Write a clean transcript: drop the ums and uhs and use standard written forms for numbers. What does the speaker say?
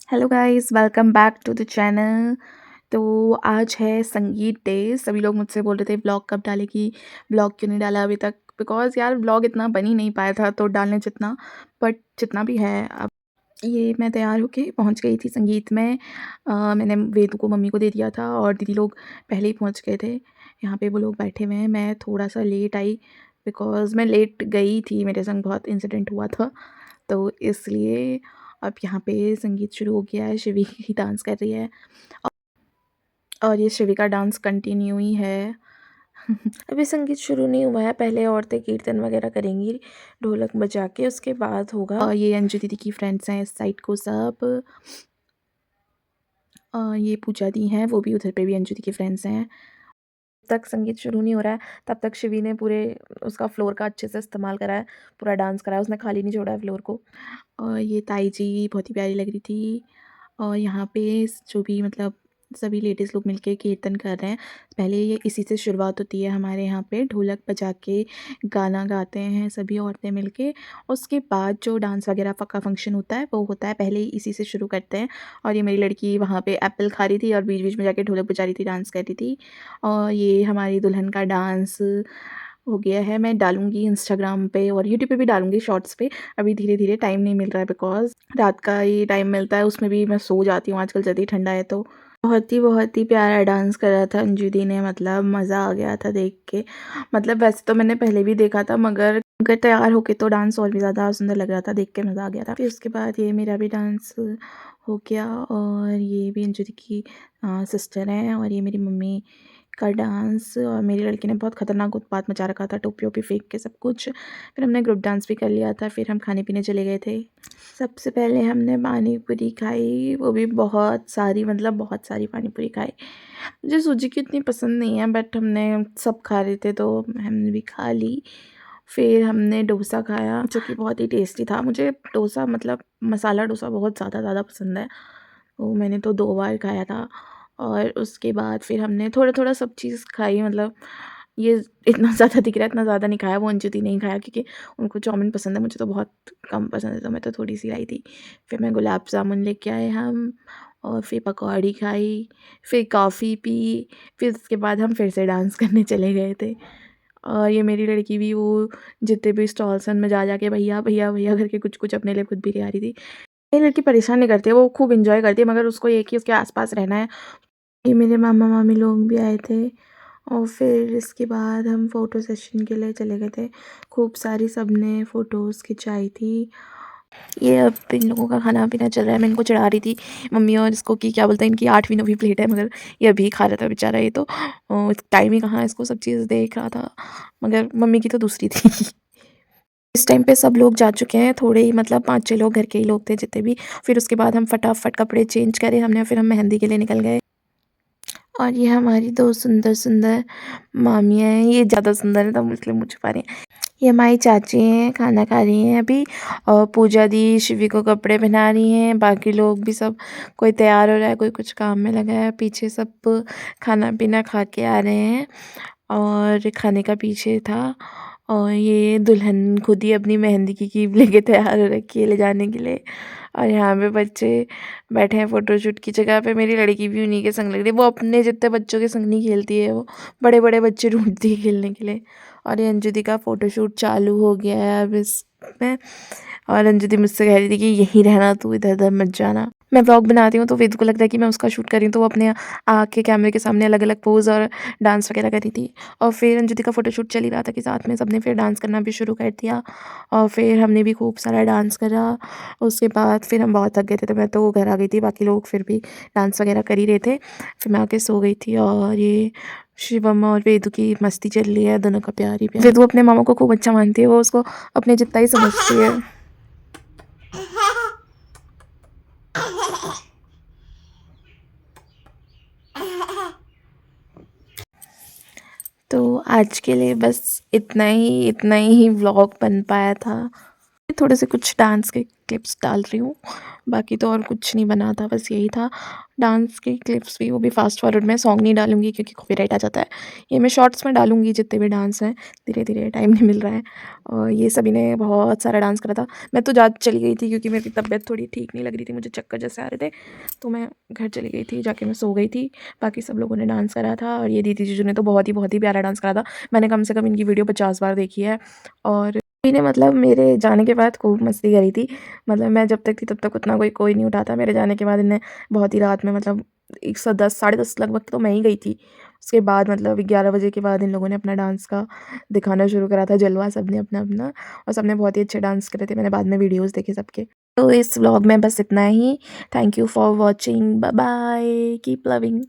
Hello guys, welcome back to the channel. तो आज है संगीत डे। सभी लोग मुझसे बोल रहे थे व्लॉग कब डालेगी, व्लॉग क्यों नहीं डाला अभी तक। बिकॉज़ यार व्लॉग इतना बन ही नहीं पाया था तो डालने जितना, बट जितना भी है अब ये मैं तैयार होके पहुंच गई थी संगीत में। मैंने वेदू को मम्मी को दे दिया था और दीदी लोग पहले ही पहुंच गए थे। यहाँ पे वो लोग बैठे हुए हैं। मैं थोड़ा सा लेट आई बिकॉज़ मैं लेट गई थी, मेरे संग बहुत इंसिडेंट हुआ था तो इसलिए। अब यहाँ पे संगीत शुरू हो गया है, शिवी ही डांस कर रही है और ये शिवी का डांस कंटिन्यू ही है। अभी संगीत शुरू नहीं हुआ है, पहले औरतें कीर्तन वगैरह करेंगी ढोलक बजा के, उसके बाद होगा। और ये अंजू दीदी की फ्रेंड्स हैं इस साइड को सब। ये पूजा दी हैं, वो भी उधर पे भी अंजू दी की फ्रेंड्स हैं। तक संगीत शुरू नहीं हो रहा है तब तक शिवी ने पूरे उसका फ्लोर का अच्छे से इस्तेमाल करा है, पूरा डांस करा है, उसने खाली नहीं छोड़ा है फ्लोर को। और ये ताई जी बहुत ही प्यारी लग रही थी। और यहाँ पे जो भी मतलब सभी लेडीज़ लोग मिलके कीर्तन कर रहे हैं। पहले ये इसी से शुरुआत होती है हमारे यहाँ पे, ढोलक बजा के गाना गाते हैं सभी औरतें मिलके। उसके बाद जो डांस वगैरह का फंक्शन होता है वो होता है, पहले ही इसी से शुरू करते हैं। और ये मेरी लड़की वहाँ पे एप्पल खा रही थी और बीच बीच में जाके ढोलक बजा रही थी, डांस कर रही थी। और ये हमारी दुल्हन का डांस हो गया है। मैं डालूँगी इंस्टाग्राम पे और यूट्यूब पे भी डालूँगी शॉर्ट्स पे। अभी धीरे-धीरे टाइम नहीं मिल रहा है बिकॉज़ रात का ही टाइम मिलता है, उसमें भी मैं सो जाती हूँ आजकल, जल्दी ठंडा है तो। बहुत ही प्यारा डांस करा था अंजू दी ने, मतलब मज़ा आ गया था देख के। मतलब वैसे तो मैंने पहले भी देखा था मगर तैयार होके तो डांस और भी ज़्यादा सुंदर लग रहा था, देख के मज़ा आ गया था। फिर उसके बाद ये मेरा भी डांस हो गया और ये भी अंजू दी की सिस्टर हैं और ये मेरी मम्मी का डांस। और मेरी लड़की ने बहुत ख़तरनाक उत्पात मचा रखा था, टोपी-वोपी फेंक के सब कुछ। फिर हमने ग्रुप डांस भी कर लिया था, फिर हम खाने-पीने चले गए थे। सबसे पहले हमने पानी पूरी खाई, वो भी बहुत सारी, मतलब बहुत सारी पानी पूरी खाई। मुझे सूजी की इतनी पसंद नहीं है बट हमने सब खा रहे थे तो हमने भी खा ली। फिर हमने डोसा खाया जो कि बहुत ही टेस्टी था। मुझे डोसा मतलब मसाला डोसा बहुत ज़्यादा पसंद है, वो मैंने तो 2 बार खाया था। और उसके बाद फिर हमने थोड़ा-थोड़ा सब चीज़ खाई, मतलब ये इतना ज़्यादा दिख रहा है, इतना ज़्यादा नहीं खाया। वो अंजू नहीं खाया क्योंकि उनको चाउमीन पसंद है, मुझे तो बहुत कम पसंद है तो मैं तो थोड़ी-सी लाई थी। फिर मैं गुलाब जामुन लेके आए हम और फिर पकौड़ी खाई, फिर कॉफ़ी पी, फिर उसके बाद हम फिर से डांस करने चले गए थे। और ये मेरी लड़की भी वो जितने भी स्टॉल्स हैं उनमें जा के भैया करके कुछ-कुछ अपने लिए खुद भी ले आ रही थी। मेरी लड़की परेशान नहीं करती है, वो खूब एन्जॉय करती है, मगर उसको ये है कि उसके आस-पास रहना है। ये मेरे मामा-मामी लोग भी आए थे और फिर इसके बाद हम फ़ोटो सेशन के लिए चले गए थे। खूब सारी सबने फ़ोटोज़ खिंचाई थी। ये अब इन लोगों का खाना-पीना चल रहा है, मैं इनको चढ़ा रही थी मम्मी और इसको कि क्या बोलते हैं, इनकी 8वीं 9वीं प्लेट है मगर ये अभी खा रहा था बेचारा। ये तो टाइम ही कहाँ, इसको सब चीज़ देख रहा था, मगर मम्मी की तो दूसरी थी। इस टाइम पे सब लोग जा चुके हैं, थोड़े ही मतलब 5-6 लोग घर के ही लोग थे जितने भी। फिर उसके बाद हम फटाफट कपड़े चेंज करे हमने, फिर हम मेहंदी के लिए निकल गए। और ये हमारी 2 सुंदर-सुंदर मामियाँ हैं, ये ज़्यादा सुंदर हैं तो इसलिए मुँह छुपा रही हैं। ये हमारी चाची हैं, खाना खा रही हैं अभी। और पूजा दी शिवी को कपड़े पहना रही हैं, बाकी लोग भी सब, कोई तैयार हो रहा है, कोई कुछ काम में लगा है। पीछे सब खाना-पीना खा के आ रहे हैं और खाने का पीछे था। और ये दुल्हन खुद ही अपनी मेहंदी की कीप लेके तैयार हो रखी है ले जाने के लिए। और यहाँ पे बच्चे बैठे हैं फ़ोटोशूट की जगह पे। मेरी लड़की भी उन्हीं के संग लग रही है, वो अपने जितने बच्चों के संग नहीं खेलती है, वो बड़े-बड़े बच्चे ढूँढती है खेलने के लिए। और ये अंजू दी का फ़ोटोशूट चालू हो गया है अब इसमें। और अंजू दी मुझसे कह रही थी कि यहीं रहना, तू इधर-उधर मत जाना। मैं व्लॉग बनाती हूँ तो वेद को लगता है कि मैं उसका शूट कर रही हूँ, तो वो अपने आके कैमरे के सामने अलग-अलग पोज़ और डांस वगैरह कर रही थी। और फिर अंजू दी का फ़ोटोशूट चल ही रहा था कि साथ में सबने फिर डांस करना भी शुरू कर दिया और फिर हमने भी खूब सारा डांस करा। उसके बाद फिर हम बहुत थक गए थे तो मैं तो घर आ गई थी, बाकी लोग फिर भी डांस वगैरह कर ही रहे थे। फिर मैं आके सो गई थी। और ये शिवम और वेदू की मस्ती चल रही है, दोनों का प्यार ही प्यार। वेदू अपने मामा को खूब अच्छा मानती है, वो उसको अपने जितना ही समझती है। तो आज के लिए बस इतना ही व्लॉग बन पाया था। थोड़े से कुछ डांस के क्लिप्स डाल रही हूँ। बाकी तो और कुछ नहीं बना था, बस यही था। डांस की क्लिप्स भी, वो भी फ़ास्ट फॉरवर्ड में, सॉन्ग नहीं डालूँगी क्योंकि कॉपीराइट आ जाता है। ये मैं शॉर्ट्स में डालूँगी जितने भी डांस हैं, धीरे-धीरे, टाइम नहीं मिल रहा है। और ये सभी ने बहुत सारा डांस करा था। मैं तो जा चली गई थी क्योंकि मेरी तबीयत थोड़ी ठीक नहीं लग रही थी, मुझे चक्कर जैसे आ रहे थे, तो मैं घर चली गई थी, जाके मैं सो गई थी। बाकी सब लोगों ने डांस करा था और ये दीदी जीजू ने तो बहुत ही प्यारा डांस करा था। मैंने कम से कम इनकी वीडियो 50 बार देखी है। और इन्हें मतलब मेरे जाने के बाद खूब मस्ती करी थी। मतलब मैं जब तक थी तब तक उतना कोई कोई नहीं उठा था। मेरे जाने के बाद इन्हें बहुत ही रात में, मतलब 110 साढ़े 10 लगभग तो मैं ही गई थी। उसके बाद मतलब 11 बजे के बाद इन लोगों ने अपना डांस का दिखाना शुरू करा था जलवा, सबने अपना-अपना, और सबने बहुत ही अच्छे डांस करे थे। मैंने बाद में वीडियोज़ देखे सबके। तो इस व्लॉग में बस इतना ही। Thank you for watching. Bye bye. Keep loving.